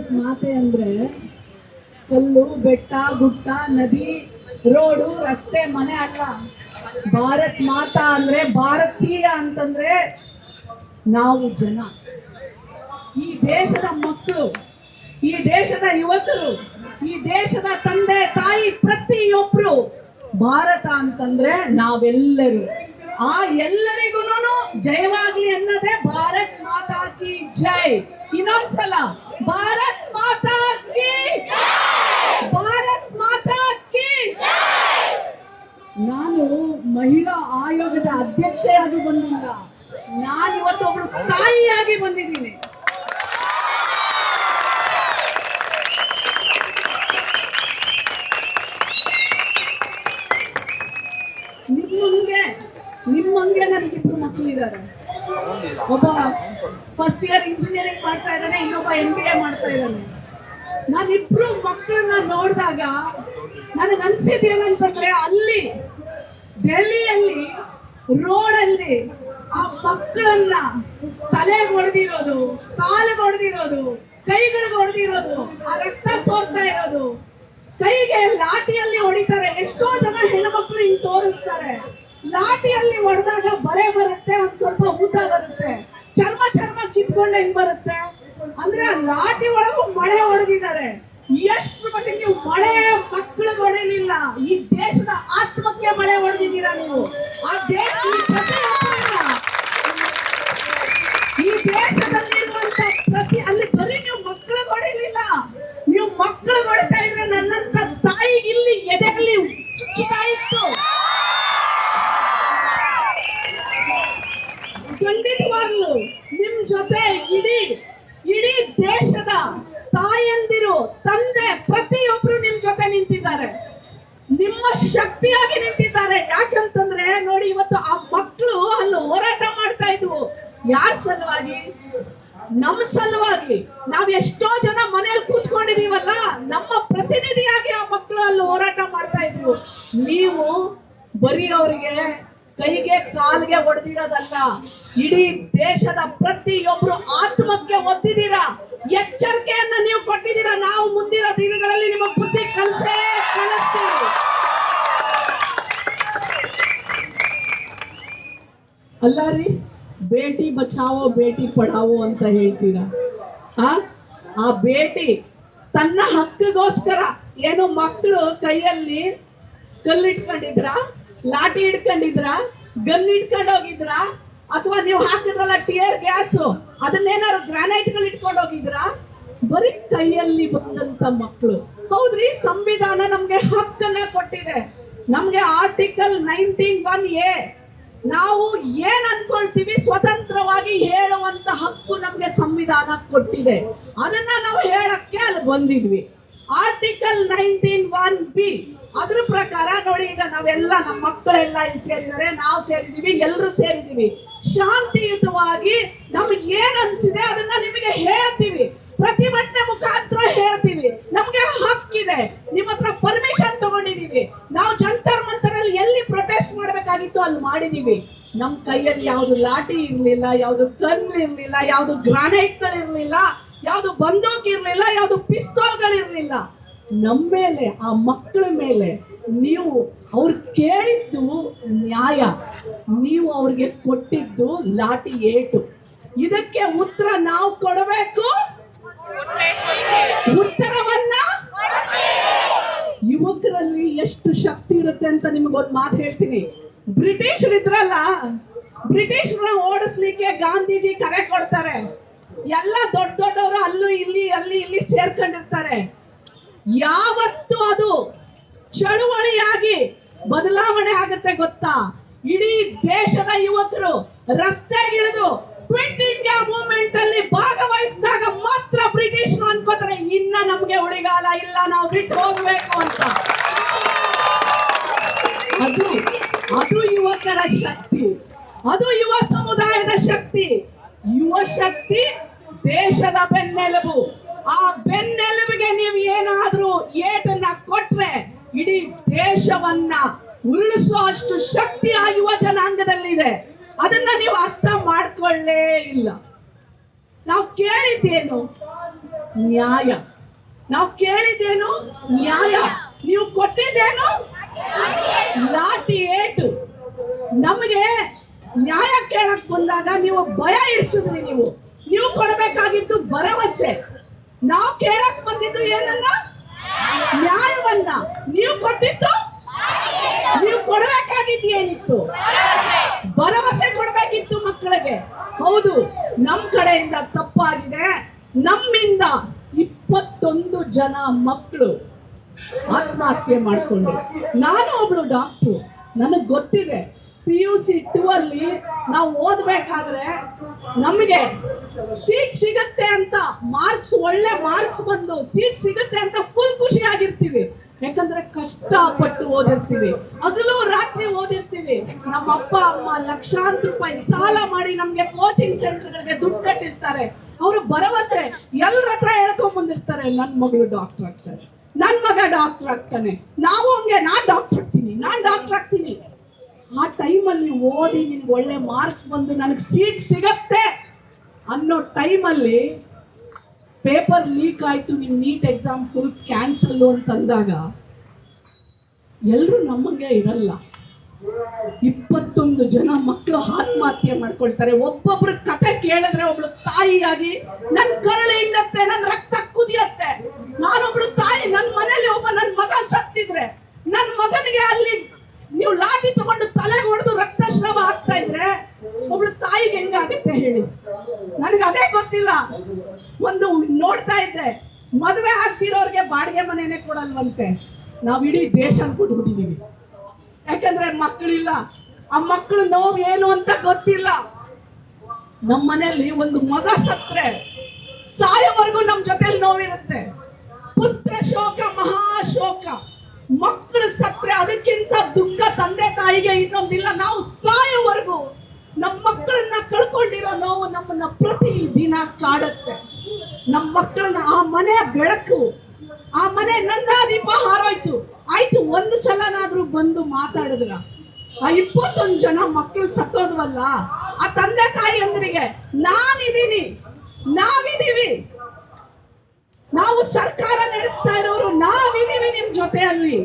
ಭಾರತ್ ಮಾತೆ ಅಂದ್ರೆ ಕಲ್ಲು ಬೆಟ್ಟ ಗುಡ್ಡ ನದಿ ರೋಡು ರಸ್ತೆ ಮನೆ ಅಲ್ಲ. ಭಾರತ್ ಮಾತಾ ಅಂದ್ರೆ ಭಾರತೀಯ ಅಂತಂದ್ರೆ ನಾವು ಜನ, ಈ ದೇಶದ ಮಕ್ಕಳು, ಈ ದೇಶದ ಯುವಕರು, ಈ ದೇಶದ ತಂದೆ ತಾಯಿ ಪ್ರತಿಯೊಬ್ರು. ಭಾರತ ಅಂತಂದ್ರೆ ನಾವೆಲ್ಲರೂ. ಆ ಎಲ್ಲರಿಗೂ ಜಯವಾಗ್ಲಿ ಅನ್ನೋದೇ ಭಾರತ್ ಮಾತಾ ಕಿ ಜೈ. ಇನ್ನೊಂದ್ಸಲ ಭಾರತ್ ಮಾತಾ ಕಿ, ಭಾರತ್ ಮಾತಾ ಕಿ. ನಾನು ಮಹಿಳಾ ಆಯೋಗದ ಅಧ್ಯಕ್ಷೆಯಾಗಿ ಬಂದಿಲ್ಲ, ನಾನಿವತ್ತು ಒಬ್ಳು ತಾಯಿಯಾಗಿ ಬಂದಿದ್ದೀನಿ. ನಿಮ್ಮಂಗೆ ನನಗಿಬ್ರು ಮಕ್ಕಳು ಇದ್ದಾರೆ. ಒಬ್ಬ ಫಸ್ಟ್ ಇಯರ್ ಇಂಜಿನಿಯರಿಂಗ್ ಮಾಡ್ತಾ ಇದ್ದಾನೆ, ಇನ್ನೊಬ್ಬ MBA ಮಾಡ್ತಾ ಇದ್ದಾನೆ. ನಾನಿಬ್ರು ಮಕ್ಕಳನ್ನ ನೋಡಿದಾಗ ನನಗನ್ಸಿದ್ದು ಏನಂತಂದ್ರೆ, ಅಲ್ಲಿ ಡೆಲ್ಲಿಯಲ್ಲಿ ರೋಡಲ್ಲಿ ಆ ಮಕ್ಕಳನ್ನ ತಲೆಗೆ ಹೊಡೆದಿರೋದು, ಕಾಲಿಗೆ ಹೊಡೆದಿರೋದು, ಕೈಗಳಿಗೆ ಹೊಡೆದಿರೋದು, ಆ ರಕ್ತ ಸೋರ್ತಾ ಇರೋದು, ಕೈಗೆ ಲಾಠಿಯಲ್ಲಿ ಹೊಡಿತಾರೆ. ಎಷ್ಟೋ ಜನ ಹೆಣ್ಮಕ್ಳು ಹಿಂಗ್ ತೋರಿಸ್ತಾರೆ. ಲಾಠಿಯಲ್ಲಿ ಹೊಡೆದಾಗ ಬರೆ ಬರುತ್ತೆ, ಒಂದ್ ಸ್ವಲ್ಪ ಊಟ ಬರುತ್ತೆ, ಚರ್ಮ ಕಿತ್ಕೊಂಡೆ ಹೆಂಗ್ ಬರುತ್ತೆ ಅಂದ್ರೆ ಆ ಲಾಠಿ ಒಳಗೂ ಮಳೆ ಹೊಡೆದಿದ್ದಾರೆ. ಎಷ್ಟು ಮಟ್ಟಿಗೆ ನೀವು ಮಳೆ ಮಕ್ಕಳಿಗೆ ಹೊಡೆಯಲಿಲ್ಲ, ಈ ದೇಶದ ಆತ್ಮಕ್ಕೆ ಮಳೆ ಹೊಡೆದಿದ್ದೀರಾ ನೀವು. ಆ ದೇಶ ಈ ದೇಶದಲ್ಲಿರುವಂತ ಅಲ್ಲಿ ಬರೀ ನೀವು ಮಕ್ಕಳಿಗೆ ಹೊಡೆಯಲಿಲ್ಲ, ನೀವು ಮಕ್ಕಳಿಗೆ ಹೊಡಿತಾ ಇದ್ರೆ ನನ್ನಂತ ತಾಯಿಗೆ ಇಲ್ಲಿ ಎದೆಯಲ್ಲಿ ಚುಚ್ಚುತ್ತಾ ಇತ್ತು. ಖಂಡಿತವಾಗ್ಲು ನಿಮ್ ಜೊತೆ ಇಡೀ ದೇಶದ ತಾಯಂದಿರು, ತಂದೆ ಪ್ರತಿಯೊಬ್ರು ನಿಮ್ ಜೊತೆ ನಿಂತಿದ್ದಾರೆ, ನಿಮ್ಮ ಶಕ್ತಿಯಾಗಿ ನಿಂತಿದ್ದಾರೆ. ಯಾಕಂತಂದ್ರೆ ನೋಡಿ, ಇವತ್ತು ಆ ಮಕ್ಕಳು ಅಲ್ಲಿ ಹೋರಾಟ ಮಾಡ್ತಾ ಇದ್ವು. ಯಾರ ಸಲುವಾಗಿ? ನಮ್ಮ ಸಲುವಾಗಿ. ನಾವ್ ಎಷ್ಟೋ ಜನ ಮನೆಯಲ್ಲಿ ಕೂತ್ಕೊಂಡಿದೀವಲ್ಲ, ನಮ್ಮ ಪ್ರತಿನಿಧಿಯಾಗಿ ಆ ಮಕ್ಕಳು ಅಲ್ಲಿ ಹೋರಾಟ ಮಾಡ್ತಾ ಇದ್ರು. ನೀವು ಬರೀ ಅವರಿಗೆ ಕೈಗೆ ಕಾಲಿಗೆ ಹೊಡೆದಿರೋದಲ್ಲ, ಇಡೀ ದೇಶದ ಪ್ರತಿಯೊಬ್ರು ಆತ್ಮಕ್ಕೆ ಒತ್ತಿದ್ದೀರಾ. ಎಚ್ಚರಿಕೆಯನ್ನ ನೀವು ಕೊಟ್ಟಿದ್ದೀರಾ. ನಾವು ಮುಂದಿನ ದಿನಗಳಲ್ಲಿ ನಿಮ್ಮ ಬುದ್ಧಿ ಕಲಿಸ್ತೀವಿ. ಅಲ್ಲ ರೀ, ಬೇಟಿ ಬಚಾವೋ ಬೇಟಿ ಪಢಾವೋ ಅಂತ ಹೇಳ್ತೀರಾ. ಆ ಬೇಟಿ ತನ್ನ ಹಕ್ಕಿಗೋಸ್ಕರ ಏನು ಮಕ್ಕಳು ಕೈಯಲ್ಲಿ ಕಲ್ಲಿಟ್ಕೊಂಡಿದ್ರ, ಲಾಠಿ ಇಟ್ಕೊಂಡಿದ್ರ, ಗನ್ ಇಟ್ಕೊಂಡು ಹೋಗಿದ್ರ, ಅಥವಾ ನೀವು ಹಾಕಿದ್ರಲ್ಲ ಟಿಯರ್ ಗ್ಯಾಸ್, ಅದನ್ನೇನಾದ್ರು ಗ್ರಾನೈಟ್ಗಳು ಇಟ್ಕೊಂಡು ಹೋಗಿದ್ರ? ಬರೀ ಕೈಯಲ್ಲಿ ಬಂದಂತ ಮಕ್ಕಳು. ಹೌದ್ರಿ, ಸಂವಿಧಾನ ನಮ್ಗೆ ಹಕ್ಕನ್ನ ಕೊಟ್ಟಿದೆ. ನಮ್ಗೆ ಆರ್ಟಿಕಲ್ 19(1)A ನಾವು ಏನ್ ಅನ್ಕೊಳ್ತೀವಿ ಸ್ವತಂತ್ರವಾಗಿ ಹೇಳುವಂತ ಹಕ್ಕು ನಮ್ಗೆ ಸಂವಿಧಾನ ಕೊಟ್ಟಿದೆ. ಅದನ್ನ ನಾವು ಹೇಳಕ್ಕೆ ಅಲ್ಲಿ ಬಂದಿದ್ವಿ. ಆರ್ಟಿಕಲ್ 19(1)B ಅದ್ರ ಪ್ರಕಾರ ನೋಡಿ, ಈಗ ನಾವೆಲ್ಲ ನಮ್ಮ ಮಕ್ಕಳೆಲ್ಲ ಇಲ್ಲಿ ಸೇರಿದ್ದಾರೆ, ನಾವು ಸೇರಿದೀವಿ, ಎಲ್ಲರೂ ಸೇರಿದೀವಿ. ಶಾಂತಿಯುತವಾಗಿ ನಮ್ಗೆ ಏನ್ ಅನ್ಸಿದೆ ಅದನ್ನ ನಿಮಗೆ ಹೇಳ್ತೀವಿ, ಪ್ರತಿಭಟನೆ ಮುಖಾಂತರ ಹೇಳ್ತೀವಿ. ನಮ್ಗೆ ಹಕ್ಕಿದೆ. ನಿಮ್ಮ ಹತ್ರ ಪರ್ಮಿಷನ್ ತಗೊಂಡಿದೀವಿ. ನಾವು ಜಂತರ್ ಮಂತರಲ್ಲಿ ಎಲ್ಲಿ ಪ್ರೊಟೆಸ್ಟ್ ಮಾಡ್ಬೇಕಾಗಿತ್ತು ಅಲ್ಲಿ ಮಾಡಿದೀವಿ. ನಮ್ ಕೈಯಲ್ಲಿ ಯಾವ್ದು ಲಾಠಿ ಇರ್ಲಿಲ್ಲ, ಯಾವ್ದು ಗನ್ ಇರ್ಲಿಲ್ಲ, ಯಾವ್ದು ಗ್ರಾನೈಟ್ಗಳಿರ್ಲಿಲ್ಲ, ಯಾವ್ದು ಬಂದೂಕ್ ಇರ್ಲಿಲ್ಲ, ಯಾವ್ದು ಪಿಸ್ತೂಲ್ಗಳಿರ್ಲಿಲ್ಲ. ನಮ್ಮ ಮೇಲೆ, ಆ ಮಕ್ಕಳ ಮೇಲೆ ನೀವು ಅವ್ರು ಕೇಳಿದ್ದು ನ್ಯಾಯ, ನೀವು ಅವ್ರಿಗೆ ಕೊಟ್ಟಿದ್ದು ಲಾಠಿ ಏಟು. ಇದಕ್ಕೆ ಉತ್ತರ ನಾವು ಕೊಡಬೇಕು. ಉತ್ತರವನ್ನ ಯುವಕರಲ್ಲಿ ಎಷ್ಟು ಶಕ್ತಿ ಇರುತ್ತೆ ಅಂತ ನಿಮಗೊಂದು ಮಾತು ಹೇಳ್ತೀನಿ. ಬ್ರಿಟಿಷರು ಇದ್ರಲ್ಲ, ಬ್ರಿಟಿಷರನ್ನ ಓಡಿಸ್ಲಿಕ್ಕೆ ಗಾಂಧೀಜಿ ಕರೆ ಕೊಡ್ತಾರೆ. ಎಲ್ಲ ದೊಡ್ಡವರು ಅಲ್ಲೂ ಇಲ್ಲಿ ಸೇರ್ಕೊಂಡಿರ್ತಾರೆ. ಯಾವತ್ತು ಅದು ಚಳುವಳಿಯಾಗಿ ಬದಲಾವಣೆ ಆಗುತ್ತೆ ಗೊತ್ತಾ? ಇಡೀ ದೇಶದ ಯುವಕರು ರಸ್ತೆಗಿಳಿದು ಕ್ವಿಟ್ ಇಂಡಿಯಾ ಮೂವ್ಮೆಂಟ್ ಅಲ್ಲಿ ಭಾಗವಹಿಸಿದಾಗ ಮಾತ್ರ ಬ್ರಿಟಿಷರು ಅನ್ಕೋತಾರೆ ಇನ್ನ ನಮ್ಗೆ ಉಳಿಗಾಲ ಇಲ್ಲ, ನಾವು ಬಿಟ್ಟು ಹೋಗ್ಬೇಕು ಅಂತ. ಅದು ಯುವಕರ ಶಕ್ತಿ, ಅದು ಯುವ ಸಮುದಾಯದ ಶಕ್ತಿ. ಯುವ ಶಕ್ತಿ ದೇಶದ ಬೆನ್ನೆಲುಬು. ಆ ಬೆನ್ನೆಲುಬಿಗೆ ನೀವು ಏನಾದ್ರೂ ಏಟನ್ನ ಕೊಟ್ರೆ ಇಡೀ ದೇಶವನ್ನ ಉರುಳಿಸುವ ಅಷ್ಟು ಶಕ್ತಿ ಆ ಯುವ ಜನಾಂಗದಲ್ಲಿದೆ. ಅದನ್ನ ನೀವು ಅರ್ಥ ಮಾಡ್ಕೊಳ್ಳೇ ಇಲ್ಲ. ನಾವು ಕೇಳಿದ್ದೇನು? ನ್ಯಾಯ. ನಾವು ಕೇಳಿದ್ದೇನು ನ್ಯಾಯ, ನೀವು ಕೊಟ್ಟಿದ್ದೇನು ಲಾಠಿ ಏಟು. ನಮಗೆ ನ್ಯಾಯ ಕೇಳಕ್ ಬಂದಾಗ ನೀವು ಭಯ ಇಡಿಸಿದ್ರಿ. ನೀವು ಕೊಡಬೇಕಾಗಿದ್ದು ಭರವಸೆ. ನಾವು ಕೇಳಕ್ ಬಂದಿದ್ದು ಏನನ್ನ, ನ್ಯಾಯವನ್ನ. ನೀವು ಕೊಟ್ಟಿದ್ದು, ನೀವು ಕೊಡಬೇಕಾಗಿದ್ದು ಏನಿತ್ತು, ಭರವಸೆ ಕೊಡಬೇಕಿತ್ತು ಮಕ್ಕಳಿಗೆ. ಹೌದು, ನಮ್ ಕಡೆಯಿಂದ ತಪ್ಪಾಗಿದೆ. ನಮ್ಮಿಂದ 21 ಜನ ಮಕ್ಕಳು ಆತ್ಮಹತ್ಯೆ ಮಾಡಿಕೊಂಡ್ರು. ನಾನು ಒಬ್ಳು ಡಾಕ್ಟ್ರು, ನನಗೆ ಗೊತ್ತಿದೆ. PUC 2 ಅಲ್ಲಿ ನಾವು ಓದ್ಬೇಕಾದ್ರೆ ನಮಗೆ ಸೀಟ್ ಸಿಗತ್ತೆ ಅಂತ, ಒಳ್ಳೆ ಮಾರ್ಕ್ಸ್ ಬಂದು ಸೀಟ್ ಸಿಗತ್ತೆ ಅಂತ ಫುಲ್ ಖುಷಿ ಆಗಿರ್ತೀವಿ. ಯಾಕಂದ್ರೆ ಕಷ್ಟಪಟ್ಟು ಓದಿರ್ತೀವಿ, ಹಗಲು ರಾತ್ರಿ ಓದಿರ್ತೀವಿ. ನಮ್ಮ ಅಪ್ಪ ಅಮ್ಮ ಲಕ್ಷಾಂತರ ರೂಪಾಯಿ ಸಾಲ ಮಾಡಿ ನಮ್ಗೆ ಕೋಚಿಂಗ್ ಸೆಂಟರ್ಗಳಿಗೆ ದುಡ್ಡು ಕಟ್ಟಿರ್ತಾರೆ. ಅವರು ಭರವಸೆ ಎಲ್ಲರ ಹತ್ರ ಹೇಳ್ಕೊಂಡ್ ಬಂದಿರ್ತಾರೆ, ನನ್ ಮಗಳು ಡಾಕ್ಟರ್ ಆಗ್ತಾರೆ, ನನ್ ಮಗ ಡಾಕ್ಟರ್ ಆಗ್ತಾನೆ, ನಾವು ಹಂಗೆ ನಾನ್ ಡಾಕ್ಟರ್ ಆಗ್ತೀನಿ. ಆ ಟೈಮಲ್ಲಿ ಓದಿ ನಿನ್ಗೆ ಒಳ್ಳೆ ಮಾರ್ಕ್ಸ್ ಬಂದು ನನಗೆ ಸೀಟ್ ಸಿಗತ್ತೆ ಅನ್ನೋ ಟೈಮಲ್ಲಿ ಪೇಪರ್ ಲೀಕ್ ಆಯ್ತು, ನಿಮ್ ನೀಟ್ ಎಕ್ಸಾಮ್ ಫುಲ್ ಕ್ಯಾನ್ಸಲ್ ಅಂತಂದಾಗ ಎಲ್ಲರೂ ನಮ್ಮಂಗೆ ಇರಲ್ಲ. 21 ಜನ ಮಕ್ಕಳು ಆತ್ಮಹತ್ಯೆ ಮಾಡ್ಕೊಳ್ತಾರೆ. ಒಬ್ಬೊಬ್ರ ಕತೆ ಕೇಳಿದ್ರೆ ಒಬ್ಳು ತಾಯಿಯಾಗಿ ನನ್ ಕರಳು ಹಿಂಡತ್ತೆ, ನನ್ ರಕ್ತ ಕುದಿಯತ್ತೆ. ನಾನೊಬ್ಳು ತಾಯಿ, ನನ್ನ ಮನೇಲಿ ನನ್ನ ಮಗ ಸತ್ತಿದ್ರೆ, ನನ್ನ ಮಗನಿಗೆ ಅಲ್ಲಿ ನೀವು ಲಾಠಿ ತಗೊಂಡು ತಲೆಗೆ ಹೊಡೆದು ರಕ್ತಸ್ರಾವ ಆಗ್ತಾ ಇದ್ರೆ ಒಬ್ಳು ತಾಯಿಗೆ ಹೆಂಗಾಗುತ್ತೆ ಹೇಳಿ? ನನಗೆ ಅದೇ ಗೊತ್ತಿಲ್ಲ. ಒಂದು ನೋಡ್ತಾ ಇದ್ದೆ, ಮದುವೆ ಆಗ್ತಿರೋರ್ಗೆ ಬಾಡಿಗೆ ಮನೆನೇ ಕೊಡಲ್ವಂತೆ. ನಾವು ಇಡೀ ದೇಶ ಕೊಟ್ಬಿಟ್ಟಿದೀವಿ. ಯಾಕಂದ್ರೆ ಮಕ್ಕಳಿಲ್ಲ, ಆ ಮಕ್ಕಳು ನೋವು ಏನು ಅಂತ ಗೊತ್ತಿಲ್ಲ. ನಮ್ಮ ಮನೆಯಲ್ಲಿ ಒಂದು ಮಗ ಸತ್ರೆ ಸಾಯೋವರೆಗೂ ನಮ್ಮ ಜೊತೆಲಿ ನೋವಿರುತ್ತೆ. ಪುತ್ರ ಶೋಕ ಮಹಾಶೋಕ. ಮಕ್ಕಳು ಸತ್ರೆ ಅದಕ್ಕಿಂತ ದುಃಖ ತಂದೆ ತಾಯಿಗೆ ಇನ್ನೊಂದಿಲ್ಲ. ನಾವು ಸಾಯೋವರೆಗೂ ನಮ್ಮ ಮಕ್ಕಳನ್ನ ಕಳ್ಕೊಂಡಿರೋ ನೋವು ನಮ್ಮನ್ನ ಪ್ರತಿ ದಿನ ಕಾಡುತ್ತೆ. ನಮ್ಮ ಮಕ್ಕಳನ್ನ, ಆ ಮನೆ ಬೆಳಕು, ಆ ಮನೆ ನಂದಾದೀಪ ಹಾರೋಯ್ತು. ಆಯ್ತು, ಒಂದು ಸಲನಾದ್ರೂ ಬಂದು ಮಾತಾಡಿದ್ರ? ಆ 21 ಜನ ಮಕ್ಕಳು ಸತ್ತೋದ್ವಲ್ಲ, ಆ ತಂದೆ ತಾಯಿ ಅಂದ್ರಿಗೆ ನಾನಿದ್ದೀನಿ, ನಾವಿದೀವಿ, ನಾವು ಸರ್ಕಾರ ನಡೆಸ್ತಾ ಇರೋರು ನಾವಿದೀವಿ ನಿಮ್ ಜೊತೆಯಲ್ಲಿ,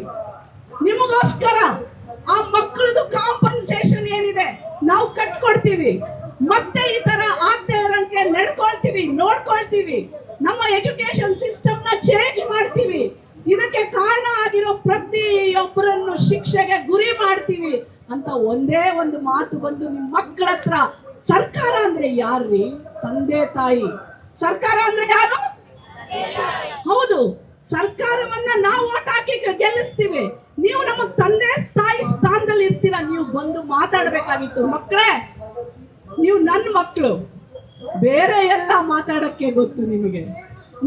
ನಿಮಗೋಸ್ಕರ. ಆ ಮಕ್ಕಳದು ಕಾಂಪನ್ಸೇಷನ್ ಏನಿದೆ ನಾವು ಕಟ್ಕೊಡ್ತೀವಿ. ಮತ್ತೆ ಈ ತರ ಆಗದೆ ಇರೋಂಗೆ ನಡ್ಕೊಳ್ತೀವಿ, ನೋಡ್ಕೊಳ್ತೀವಿ. ನಮ್ಮ ಎಜುಕೇಶನ್ ಸಿಸ್ಟಮ್ ನ ಚೇಂಜ್ ಮಾಡ್ತೀವಿ. ಇದಕ್ಕೆ ಕಾರಣ ಆಗಿರೋ ಪ್ರತಿಯೊಬ್ಬರನ್ನು ಶಿಕ್ಷೆಗೆ ಗುರಿ ಮಾಡ್ತೀವಿ ಅಂತ ಒಂದೇ ಒಂದು ಮಾತು ಬಂದು ನಿಮ್ಮ ಮಕ್ಕಳ ಹತ್ರ, ಸರ್ಕಾರ ಅಂದ್ರೆ ಯಾರ್ರೀ? ತಂದೆ ತಾಯಿ. ಸರ್ಕಾರ ಅಂದ್ರೆ ಯಾರು? ಹೌದು, ಸರ್ಕಾರವನ್ನ ನಾವು ಓಟ್ ಹಾಕಿ ಗೆಲ್ಲಿಸ್ತೀವಿ. ನೀವು ನಮ್ಮ ತಂದೆ ತಾಯಿ ಸ್ಥಾನದಲ್ಲಿ ಇರ್ತೀರಾ. ನೀವು ಬಂದು ಮಾತಾಡ್ಬೇಕಾಗಿತ್ತು. ಮಕ್ಕಳೇ, ನೀವು ನನ್ನ ಮಕ್ಕಳು, ಬೇರೆ ಎಲ್ಲ ಮಾತಾಡಕ್ಕೆ ಗೊತ್ತು ನಿಮಗೆ.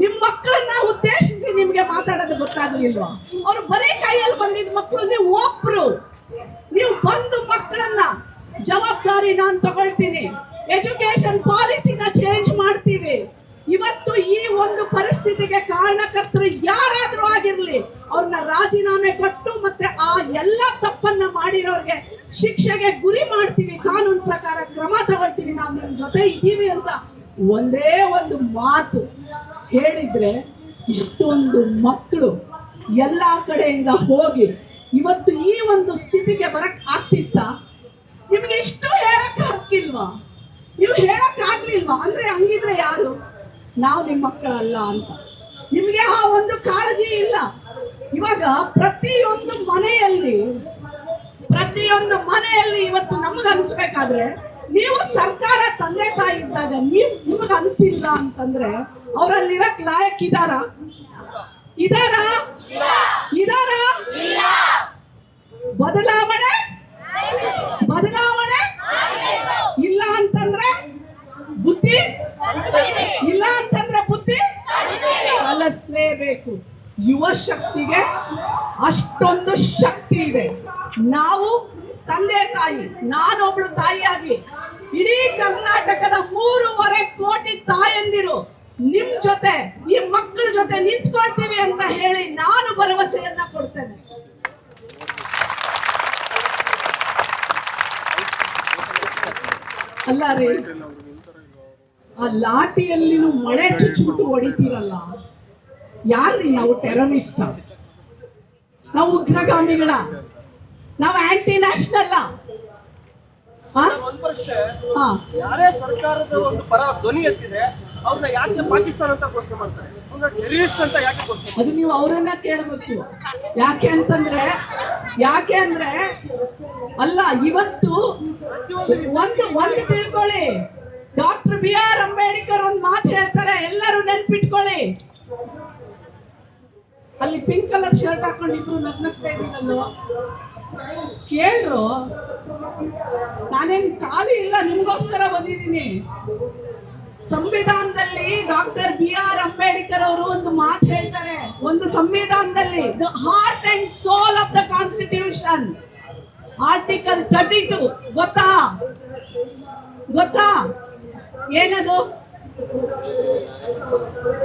ನಿಮ್ ಮಕ್ಕಳನ್ನ ಉದ್ದೇಶಿಸಿ ನಿಮ್ಗೆ ಮಾತಾಡೋದು ಗೊತ್ತಾಗ್ಲಿಲ್ವಾ? ಅವ್ರು ಬರೀ ಕೈಯಲ್ಲಿ ಬಂದಿದ್ದ ಮಕ್ಕಳು, ನೀವು ಒಬ್ರು. ನೀವು ಬಂದು ಮಕ್ಕಳನ್ನ ಜವಾಬ್ದಾರಿ ನಾನು ತಗೊಳ್ತೀನಿ, ಎಜುಕೇಶನ್ ಪಾಲಿಸಿನ ಚೇಂಜ್ ಮಾಡ್ತೀವಿ. ಇವತ್ತು ಈ ಒಂದು ಪರಿಸ್ಥಿತಿಗೆ ಕಾರಣಕರ್ತರು ಯಾರಾದ್ರೂ ಆಗಿರ್ಲಿ, ಅವ್ರನ್ನ ರಾಜೀನಾಮೆ ಕೊಟ್ಟು ಮತ್ತೆ ಆ ಎಲ್ಲ ತಪ್ಪನ್ನ ಮಾಡಿರೋರ್ಗೆ ಶಿಕ್ಷೆಗೆ ಗುರಿ ಮಾಡ್ತೀವಿ, ಕಾನೂನು ಪ್ರಕಾರ ಕ್ರಮ ತಗೊಳ್ತೀವಿ, ನಾವು ನಿಮ್ ಜೊತೆ ಇದ್ದೀವಿ ಅಂತ ಒಂದೇ ಒಂದು ಮಾತು ಹೇಳಿದ್ರೆ ಇಷ್ಟೊಂದು ಮಕ್ಕಳು ಎಲ್ಲಾ ಕಡೆಯಿಂದ ಹೋಗಿ ಇವತ್ತು ಈ ಒಂದು ಸ್ಥಿತಿಗೆ ಬರಕ್ ಆಗ್ತಿತ್ತ? ನಿಮ್ಗೆ ಇಷ್ಟು ಹೇಳಕ್ ಹಕ್ಕಿಲ್ವಾ? ನೀವು ಹೇಳಕ್ ಆಗ್ಲಿಲ್ವಾ? ಅಂದ್ರೆ ಹಂಗಿದ್ರೆ ಯಾರು? ನಾವು ನಿಮ್ಮ ಮಕ್ಕಳಲ್ಲ ಅಂತ ನಿಮ್ಗೆ ಆ ಒಂದು ಕಾಳಜಿ ಇಲ್ಲ. ಇವಾಗ ಪ್ರತಿಯೊಂದು ಮನೆಯಲ್ಲಿ ಇವತ್ತು ನಮಗ ಅನ್ಸ್ಬೇಕಾದ್ರೆ, ನೀವು ಸರ್ಕಾರ ತಂದೆ ತಾಯಿ ಇದ್ದಾಗ ನಿಮಗ್ ಅನ್ಸಿಲ್ಲ ಅಂತಂದ್ರೆ ಅವರಲ್ಲಿರಕ್ ಲಾಯಕ್ ಇದಾರ? ಬದಲಾವಣೆ ಇಲ್ಲ ಅಂತಂದ್ರೆ ಬುದ್ಧಿ ಕಲಿಸಲೇಬೇಕು. ಯುವ ಶಕ್ತಿಗೆ ಅಷ್ಟೊಂದು ಶಕ್ತಿ ಇದೆ. ನಾವು ತಂದೆ ತಾಯಿ, ನಾನೊಬ್ಳು ತಾಯಿಯಾಗಿ ಇಡೀ ಕರ್ನಾಟಕದ 3.5 ಕೋಟಿ ತಾಯಂದಿರು ನಿಮ್ ಜೊತೆ, ಈ ಮಕ್ಕಳ ಜೊತೆ ನಿಂತ್ಕೊಳ್ತೀವಿ ಅಂತ ಹೇಳಿ ನಾನು ಭರವಸೆಯನ್ನ ಕೊಡ್ತೇನೆ. ಅಲ್ಲ ರೀ, ಆ ಲಾಠಿಯಲ್ಲಿ ಮಳೆ ಚುಚ್ಚಿಬಿಟ್ಟು ಹೊಡಿತೀರಲ್ಲ, ಯಾರ್ರಿ ನಾವು? ಟೆರರಿಸ್ಟ್? ನಾವು ಉಗ್ರಗಾಮಿಗಳ? ನಾವು ಆಂಟಿ ನ್ಯಾಷನಲ್? ಯಾರೇ ಸರ್ಕಾರದ ಒಂದು ಪರ ಧ್ವನಿ ಎತ್ತಿದೆ ಅವ್ರನ್ನ ಯಾಕೆ ಪಾಕಿಸ್ತಾನ ಅಂತ ಘೋಷಣೆ ಮಾಡ್ತಾರೆ? ಟೆರರಿಸ್ಟ್ ಅಂತ ಯಾಕೆ ಘೋಷಣೆ? ಅದು ನೀವು ಅವರನ್ನ ಕೇಳಬೇಕು. ಯಾಕೆ ಅಂದ್ರೆ ಅಲ್ಲ, ಇವತ್ತು ಒಂದು ತಿಳ್ಕೊಳ್ಳಿ, ಡಾಕ್ಟರ್ BR ಅಂಬೇಡ್ಕರ್ ಒಂದು ಮಾತು ಹೇಳ್ತಾರೆ, ಎಲ್ಲರೂ ನೆನ್ಪಿಟ್ಕೊಳ್ಳಿ. ಅಲ್ಲಿ ಪಿಂಕ್ ಕಲರ್ ಶರ್ಟ್ ಹಾಕೊಂಡಿದ್ರು ನಗ್ನಗ್ತಾ ಇದ್ದೀನಲ್ಲೋ, ಕೇಳ್ರು. ನಾನೇನ್ ಖಾಲಿ ಇಲ್ಲ, ನಿಮ್ಗೋಸ್ಕರ ಬಂದಿದ್ದೀನಿ. ಸಂವಿಧಾನದಲ್ಲಿ ಡಾಕ್ಟರ್ BR ಅಂಬೇಡ್ಕರ್ ಅವರು ಒಂದು ಮಾತು ಹೇಳ್ತಾರೆ, ಒಂದು ಸಂವಿಧಾನದಲ್ಲಿ, the heart and soul of the constitution, article 32. ಗೊತ್ತಾ ಏನದು?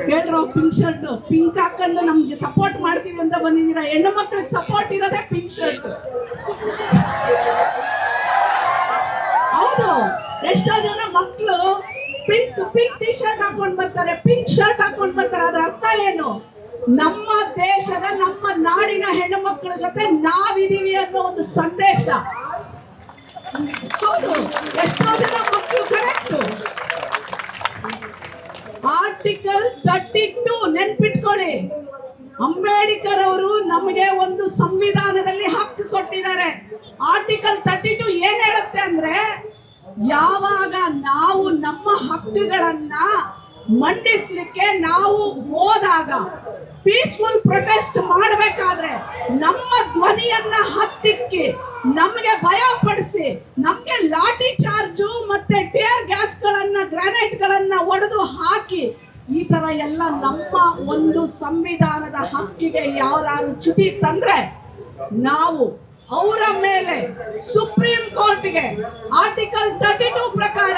ಹೇಳ್ರೋ. ಪಿಂಕ್ ಶರ್ಟ್, ಪಿಂಕ್ ಹಾಕೊಂಡು ನಮ್ಗೆ ಸಪೋರ್ಟ್ ಮಾಡ್ತೀವಿ ಅಂತ ಬಂದಿದ್ದೀರಾ. ಹೆಣ್ಣು ಮಕ್ಕಳಿಗೆ ಸಪೋರ್ಟ್ ಇರೋದೇ ಪಿಂಕ್ ಶರ್ಟ್. ಹೌದು, ಎಷ್ಟೋ ಜನ ಮಕ್ಕಳು ಪಿಂಕ್ ಟಿ ಶರ್ಟ್ ಹಾಕೊಂಡ್ ಬರ್ತಾರೆ, ಪಿಂಕ್ ಶರ್ಟ್ ಹಾಕೊಂಡ್ ಬರ್ತಾರೆ. ಅದ್ರ ಅರ್ಥ ಏನು? ನಮ್ಮ ದೇಶದ, ನಮ್ಮ ನಾಡಿನ ಹೆಣ್ಣು ಮಕ್ಕಳ ಜೊತೆ ನಾವಿದೀವಿ ಅನ್ನೋ ಒಂದು ಸಂದೇಶ. ಹೌದು, ಎಷ್ಟೋ ಜನ ಮಕ್ಕಳು ಕರೆಕ್ಟ್. ಆರ್ಟಿಕಲ್ 32 ನೆನ್ಪಿಟ್ಕೊಳ್ಳಿ. ಅಂಬೇಡ್ಕರ್ ಅವರು ನಮಗೆ ಒಂದು ಸಂವಿಧಾನದಲ್ಲಿ ಹಕ್ಕು ಕೊಟ್ಟಿದ್ದಾರೆ. ಆರ್ಟಿಕಲ್ 32 ಏನ್ ಹೇಳುತ್ತೆ ಅಂದ್ರೆ, ಯಾವಾಗ ನಾವು ನಮ್ಮ ಹಕ್ಕುಗಳನ್ನ ಮಂಡಿಸ್ಲಿಕ್ಕೆ ನಾವು ಹೋದಾಗ, ಪೀಸ್ಫುಲ್ ಪ್ರೊಟೆಸ್ಟ್ ಮಾಡಬೇಕಾದ್ರೆ ನಮ್ಮ ಧ್ವನಿಯನ್ನ ಹತ್ತಿಕ್ಕಿ, ನಮಗೆ ಭಯ ಪಡಿಸಿ, ನಮಗೆ ಲಾಠಿ ಚಾರ್ಜು ಮತ್ತೆ ಟಿಯರ್ ಗ್ಯಾಸ್ಗಳನ್ನ, ಗ್ರಾನೈಟ್ಗಳನ್ನ ಒಡೆದು ಹಾಕಿ, ಈ ತರ ಎಲ್ಲ ನಮ್ಮ ಒಂದು ಸಂವಿಧಾನದ ಹಕ್ಕಿಗೆ ಯಾರು ಚ್ಯುತಿ ತಂದ್ರೆ, ನಾವು ಅವರ ಮೇಲೆ ಸುಪ್ರೀಂ ಕೋರ್ಟ್ಗೆ ಆರ್ಟಿಕಲ್ 32 ಪ್ರಕಾರ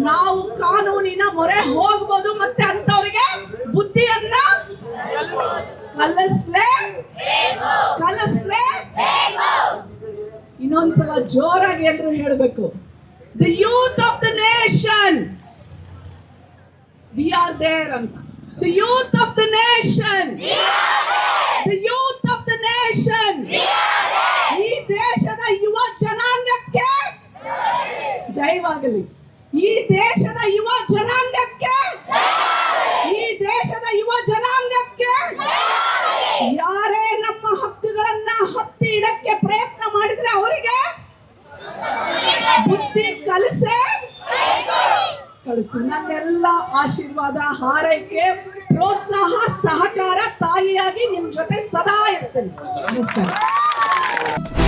ನಾವು ಕಾನೂನಿನ ಮೊರೆ ಹೋಗ್ಬೋದು. ಮತ್ತೆ ಅಂತವರಿಗೆ ಬುದ್ಧಿಯನ್ನ ಕಲಿಸ್ಲೇ. ಇನ್ನೊಂದ್ಸಲ ಜೋರಾಗಿ ಎಲ್ಲರೂ ಹೇಳಬೇಕು, the youth of the nation, we are there ಅಂತ. The youth of the nation, the youth of the nation. ಈ ದೇಶದ ಯುವ ಜನಾಂಗಕ್ಕೆ ಜಯವಾಗಲಿ. ಈ ದೇಶದ ಯುವ ಜನಾಂಗಕ್ಕೆ, ಈ ದೇಶದ ಯುವ ಜನಾಂಗಕ್ಕೆ ಯಾರೇ ನಮ್ಮ ಹಕ್ಕುಗಳನ್ನ ಹತ್ತಿ ಇಡಕ್ಕೆ ಪ್ರಯತ್ನ ಮಾಡಿದ್ರೆ ಅವರಿಗೆ ಬುದ್ಧಿ ಕಲಿಸಿ. ನನ್ನೆಲ್ಲ ಆಶೀರ್ವಾದ, ಹಾರೈಕೆ, ಪ್ರೋತ್ಸಾಹ, ಸಹಕಾರ ತಾಯಿಯಾಗಿ ನಿಮ್ ಜೊತೆ ಸದಾ ಇರ್ತೇನೆ. ನಮಸ್ಕಾರ.